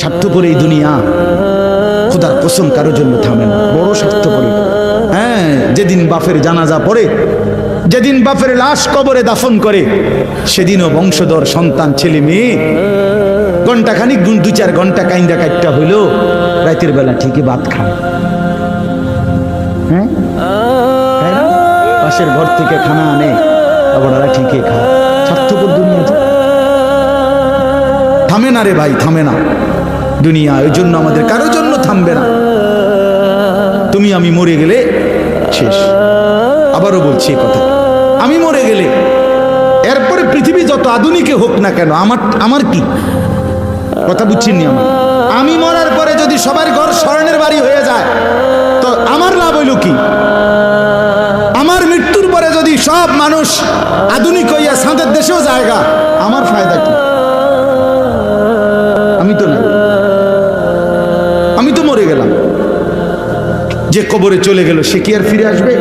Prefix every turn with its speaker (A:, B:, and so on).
A: স্বার্থপর এই দুনিয়া, খোদার কসম কারোর জন্য থামে না, বড় স্বার্থপর। হ্যাঁ, যেদিন বাপের জানাজা পড়ে, যেদিন বাপের লাশ কবরে দাফন করে, সেদিনও বংশধর সন্তান ছেলে মেয়ে ঘন্টাখানিক 2-4 ঘন্টা কাইন্দা কাটটা হইল, রাতের বেলা ঠিকই ভাত খায়। হ্যাঁ, পাশের ঘর থেকে খানা আনে, আবার ওরা ঠিকই খায়। স্বার্থপর দুনিয়া, থামে না রে ভাই, থামে না দুনিয়া। ওই জন্য আমাদের কারোর জন্য থামবে না। তুমি আমি মরে গেলে শেষ। আবারও বলছি এই কথা, আমি মরে গেলে এরপরে পৃথিবী যত আধুনিকে হোক না কেন, আমার কি কথা বুঝছেন নি? আমি মরার পরে যদি সবার ঘর স্বর্ণের বাড়ি হয়ে যায় তো আমার লাভ হইল কি? আমার মৃত্যুর পরে যদি সব মানুষ আধুনিক হইয়া সাঁদের দেশেও জায়গা, আমার ফায়দা কি? আমি তো না, আমি তো মরে গেলাম। যে কবরে চলে গেল সে কি আর ফিরে আসবে?